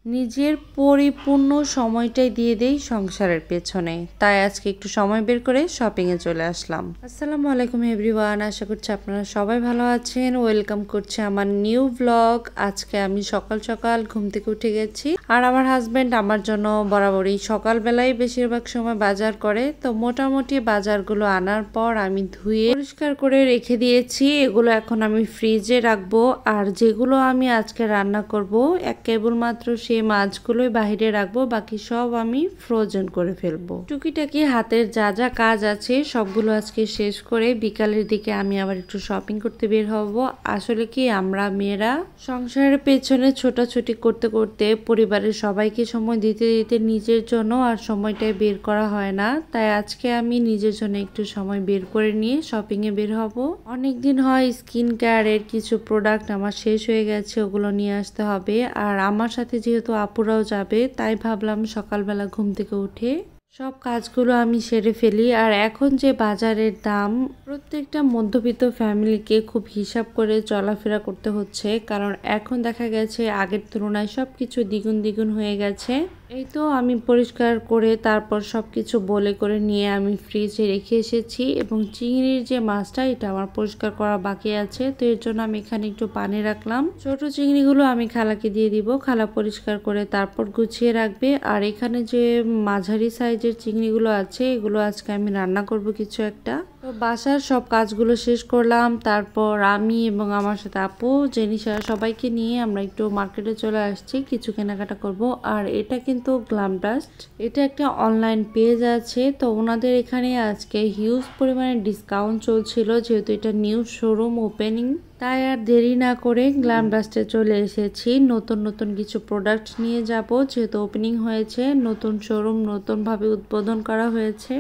নিজের পরিপূর্ণ সময়টাই দিয়ে দেই সংসারের পেছনে। তাই আজকে একটু সময় বের করে শপিংয়ে চলে আসলাম। আসসালামু আলাইকুম এভরিওয়ান, আশা করছি আপনারা সবাই ভালো আছেন। ওয়েলকাম করছি আমার নিউ ব্লগ। আজকে আমি সকাল সকাল ঘুম থেকে উঠে গেছি, আর আমার হাজব্যান্ড আমার জন্য বরাবরই সকালবেলায় বেশিরভাগ সময় বাজার করে। তো মোটামুটি বাজারগুলো আনার পর আমি ধুয়ে পরিষ্কার করে রেখে দিয়েছি। এগুলো এখন আমি ফ্রিজে রাখবো, আর যেগুলো আমি আজকে রান্না করব কেবলমাত্র সেই মাছগুলোই বাহিরে রাখবো, বাকি সব আমি ফ্রোজেন করে ফেলবো। টুকিটাকি হাতের যা যা কাজ আছে সবগুলো আজকে শেষ করে বিকালের দিকে আমি আবার একটু শপিং করতে বের হব। আসলে কি আমরা মেয়েরা সংসারের পেছনে ছোটাছুটি করতে করতে পরিবারের সবাইকে সময় দিতে দিতে নিজের জন্য আর সময়টাই বের করা হয় না। তাই আজকে আমি নিজের জন্য একটু সময় বের করে নিয়ে শপিং এ বের হব। অনেকদিন হয় স্কিন কেয়ারের কিছু প্রোডাক্ট আমার শেষ হয়ে গেছে, ওগুলো নিয়ে আসতে হবে। আর আমার সাথে যেহেতু আপুরাও যাবে, তাই ভাবলাম সকালবেলা ঘুম থেকে উঠে সব কাজগুলো আমি সেরে ফেলি। আর এখন যে বাজারের দাম, প্রত্যেকটা মধ্যবিত্ত ফ্যামিলিকে খুব হিসাব করে চলাফেরা করতে হচ্ছে, কারণ এখন দেখা গেছে আগের তুলনায় সবকিছু দ্বিগুণ দ্বিগুণ হয়ে গেছে। এই তো আমি পরিষ্কার করে তারপর সবকিছু বলে করে নিয়ে আমি ফ্রিজে রেখে এসেছি, এবং চিংড়ির যে মাছটা এটা আমার পরিষ্কার করা বাকি আছে। তো এর জন্য আমি এখানে একটু পানি রাখলাম। ছোট চিংড়িগুলো আমি খালাকে দিয়ে দিব, খালা পরিষ্কার করে তারপর গুছিয়ে রাখবে। আর এখানে যে মাঝারি সাইজের চিংড়িগুলো আছে, এগুলো আজকে আমি রান্না করব কিছু একটা। তো বাসার সব কাজগুলো শেষ করলাম, তারপর আমি এবং আমার সাথে আপু জেনিসা সবাইকে নিয়ে আমরা একটু মার্কেটে চলে আসছি, কিছু কেনাকাটা করব। আর এটা কিন্তু গ্ল্যাম ডাস্ট, এটা একটা অনলাইন পেজ আছে। তো ওনাদের এখানে আজকে হিউজ পরিমাণে ডিসকাউন্ট চলছিল, যেহেতু এটা নিউ শোরুম ওপেনিং। তাই আর দেরি না করে গ্ল্যাম ডাস্টে চলে এসেছি। নতুন নতুন কিছু প্রোডাক্ট নিয়ে যাব, যেহেতু ওপেনিং হয়েছে নতুন শোরুম, নতুনভাবে উদ্বোধন করা হয়েছে।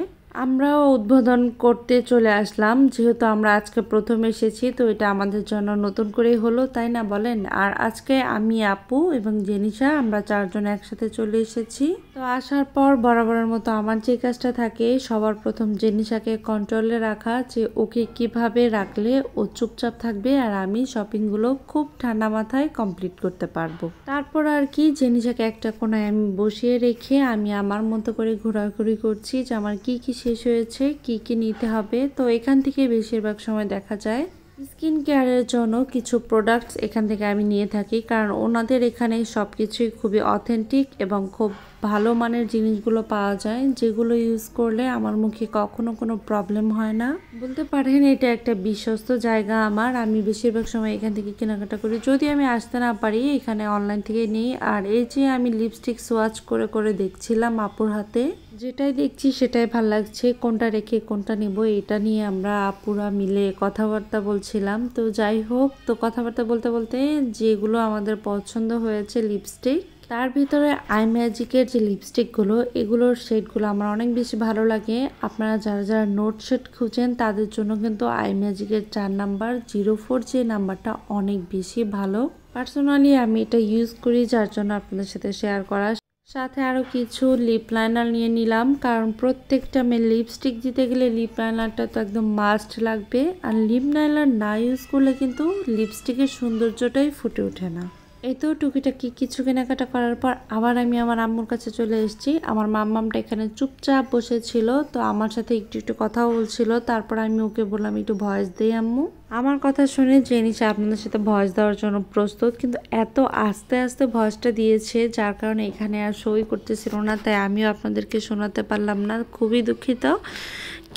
আমরাও উদ্বোধন করতে চলে আসলাম, যেহেতু আমরা আজকে প্রথম এসেছি, তো এটা আমাদের জন্য নতুন করেই হলো, তাই না বলেন? আর আজকে আমি, আপু এবং জেনিসা আমরা চারজন একসাথে চলে এসেছি। তো আসার পর বরাবরের মতো আমার যে কাজটা থাকে, সবার প্রথম জেনিসাকে কন্ট্রোলে রাখা, যে ওকে কিভাবে রাখলে ও চুপচাপ থাকবে আর আমি শপিংগুলো খুব ঠান্ডা মাথায় কমপ্লিট করতে পারবো। তারপর আর কি, জেনিসাকে একটা কোনায় আমি বসিয়ে রেখে আমি আমার মতো করে ঘোরাঘুরি করছি, যে আমার কি কি শেষ হয়েছে, কি কি নিতে হবে। তো এখান থেকে বেশিরভাগ সময় দেখা যায় স্কিন কেয়ারের জন্য কিছু প্রোডাক্টস এখান থেকে আমি নিয়ে থাকি, কারণ ওনাদের এখানে সব কিছুই খুবই অথেন্টিক এবং খুব ভালো মানের জিনিসগুলো পাওয়া যায়, যেগুলো ইউজ করলে আমার মুখে কখনো কোনো প্রবলেম হয় না। বলতে পারেন এটা একটা বিশ্বস্ত জায়গা আমার। আমি বেশিরভাগ সময় এখান থেকে কেনাকাটা করি, যদি আমি আসতে না পারি এখানে অনলাইন থেকে নিই। আর এই যে আমি লিপস্টিক সোয়াচ করে করে দেখছিলাম আপুর হাতে, যেটাই দেখছি সেটাই ভাল লাগছে, কোনটা রেখে কোনটা নিব এটা নিয়ে আমরা আপুরা মিলে কথাবার্তা বলছিলাম। তো যাই হোক, তো কথাবার্তা বলতে বলতে যেগুলো আমাদের পছন্দ হয়েছে লিপস্টিক, তার ভিতরে আই ম্যাজিকের যে লিপস্টিকগুলো, এগুলোর শেডগুলো আমার অনেক বেশি ভালো লাগে। আপনারা যারা যারা নোট শেড খুঁজেন তাদের জন্য কিন্তু আই ম্যাজিকের 4 নাম্বার 04 যে নাম্বারটা অনেক বেশি ভালো। পার্সোনালি আমি এটা ইউজ করি, যার জন্য আপনাদের সাথে শেয়ার করা। সাথে আরও কিছু লিপ লাইনার নিয়ে নিলাম, কারণ প্রত্যেকটা মেয়ে লিপস্টিক দিতে গেলে লিপ লাইনারটা তো একদম মাস্ট লাগবে। আর লিপ লাইনার না ইউজ করলে কিন্তু লিপস্টিকের সৌন্দর্যটাই ফুটে ওঠে না। এই তো টুকিটাকি কিছু কেনাকাটা করার পর আবার আমি আমার আম্মুর কাছে চলে এসেছি। আমার মাম্মামটা এখানে চুপচাপ বসেছিল, তো আমার সাথে একটু একটু কথাও বলছিল। তারপর আমি ওকে বললাম একটু ভয়েস দেই আম্মু। আমার কথা শুনে জেনিসা আপনাদের সাথে ভয়েস দেওয়ার জন্য প্রস্তুত, কিন্তু এত আস্তে আস্তে ভয়েসটা দিয়েছে, যার কারণে এখানে আর সই করতেছিল না, তাই আমিও আপনাদেরকে শোনাতে পারলাম না, খুবই দুঃখিত।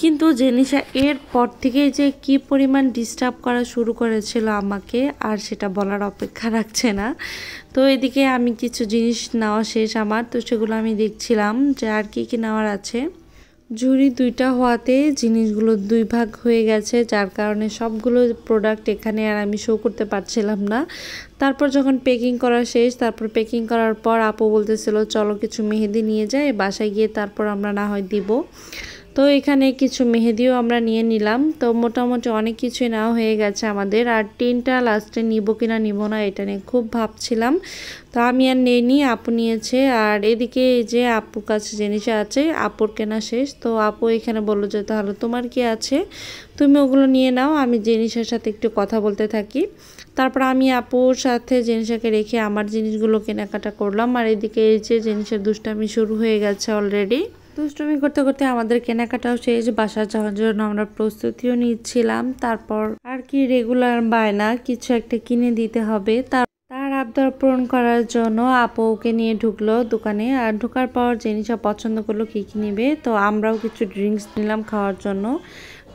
কিন্তু জেনিসা এর পর থেকে যে কি পরিমাণ ডিস্টার্ব করা শুরু করেছিল আমাকে, আর সেটা বলার অপেক্ষা রাখছে না। তো এদিকে আমি কিছু জিনিস নেওয়া শেষ আমার, তো সেগুলো আমি দেখছিলাম যে আর কি কি নেওয়ার আছে। ঝুড়ি দুইটা হওয়াতে জিনিসগুলো দুই ভাগ হয়ে গেছে, যার কারণে সবগুলো প্রোডাক্ট এখানে আর আমি শো করতে পারছিলাম না। তারপর যখন প্যাকিং করা শেষ, তারপর প্যাকিং করার পর আপু বলতেছিল চলো কিছু মেহেদি নিয়ে যাই, বাসায় গিয়ে তারপর আমরা না হয় দিব। তো এখানে কিছু মেহেদিও আমরা নিয়ে নিলাম। তো মোটামুটি অনেক কিছুই নেওয়া হয়ে গেছে আমাদের। আর টিনটা লাস্টে নিব কিনা নিব না এটা নিয়ে খুব ভাবছিলাম, তো আমি আর নেইনি, আপু নিয়েছে। আর এদিকে এই যে আপুর কাছে জিনিস আছে, আপুর কেনা শেষ। তো আপু এখানে বললো যে তাহলে তোমার কি আছে, তুমি ওগুলো নিয়ে নাও, আমি জিনিসের সাথে একটু কথা বলতে থাকি। তারপর আমি আপুর সাথে জেনিসাকে রেখে আমার জিনিসগুলো কেনাকাটা করলাম। আর এদিকে এই যে জেনিসের দুষ্টামি শুরু হয়ে গেছে অলরেডি। দুষ্টুমি করতে করতে আমাদের কেনাকাটাও শেষ, বাসা যাওয়ার জন্য আমরা প্রস্তুতিও নিচ্ছিলাম। তারপর আর কি রেগুলার বায়না কিছু একটা কিনে দিতে হবে, তার আবদার পূরণ করার জন্য আপু ওকে নিয়ে ঢুকলো দোকানে। আর ঢোকার পর জিনিসটা পছন্দ করলো কি নিবে, তো আমরাও কিছু ড্রিঙ্কস নিলাম খাওয়ার জন্য।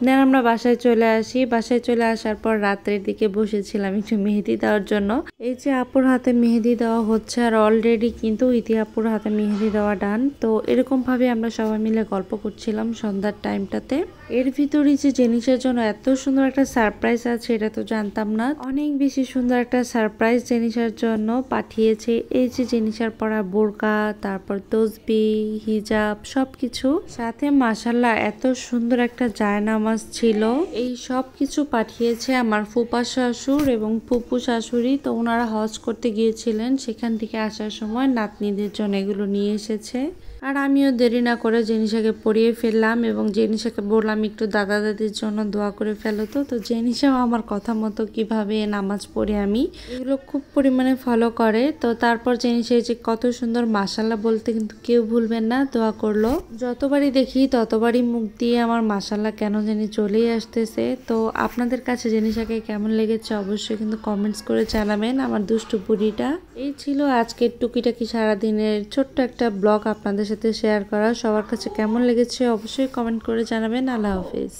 দেন আমরা বাসায় চলে আসি। বাসায় চলে আসার পর রাত্রের দিকে বসেছিলাম একটু মেহেদি দেওয়ার জন্য। এই যে আপুর হাতে মেহেদি দেওয়া হচ্ছে, আর অলরেডি কিন্তু ইতি আপুর হাতে মেহেদি দেওয়া ডান। তো এরকম ভাবে আমরা সবাই মিলে গল্প করছিলাম সন্ধ্যার টাইমটাতে। এর ভিতরে যে জিনিসের জন্য এত সুন্দর একটা সারপ্রাইজ আছে এটা তো জানতাম না। অনেক বেশি সুন্দর একটা সারপ্রাইজ জিনিসের জন্য পাঠিয়েছে। এই যে জিনিসের পরা বোরকা, তারপর তসবি, হিজাব সবকিছু সাথে মাশাআল্লাহ এত সুন্দর একটা জায়নামাজ ছিল। এই সব কিছু পাঠিয়েছে আমার ফুপা শাশুড় এবং ফুপু শাশুড়ি। তো ওনারা হজ করতে গিয়েছিলেন, সেখান থেকে আসার সময় নাতনিদের জন্য এগুলো নিয়ে এসেছে। আর আমিও দেরি না করে জেনিসাকে পরিয়ে ফেললাম এবং জেনিসাকে বললাম একটু দাদা দাদির জন্য দোয়া করে ফেলো। তো জেনিসাও আমার কথা মতো কিভাবে নামাজ পড়ে আমি এগুলো খুব পরিমাণে ফলো করে। তো তারপর জেনিসা যে কত সুন্দর মাশাল্লাহ বলতে কিন্তু কেউ ভুলবেন না, দোয়া করলো। যতবারই দেখি ততবারই মুখ দিয়ে আমার মাশাল্লাহ কেন জানি চলেই আসতেছে। তো আপনাদের কাছে জেনিসাকে কেমন লেগেছে অবশ্যই কিন্তু কমেন্টস করে জানাবেন। আমার দুষ্টু বুড়িটা এই ছিল আজকের টুকিটাকি সারাদিনের ছোট্ট একটা ব্লগ আপনাদের সাথে শেয়ার করা। সবার কাছে কেমন লেগেছে অবশ্যই কমেন্ট করে জানাবেন। আল্লাহ হাফেজ।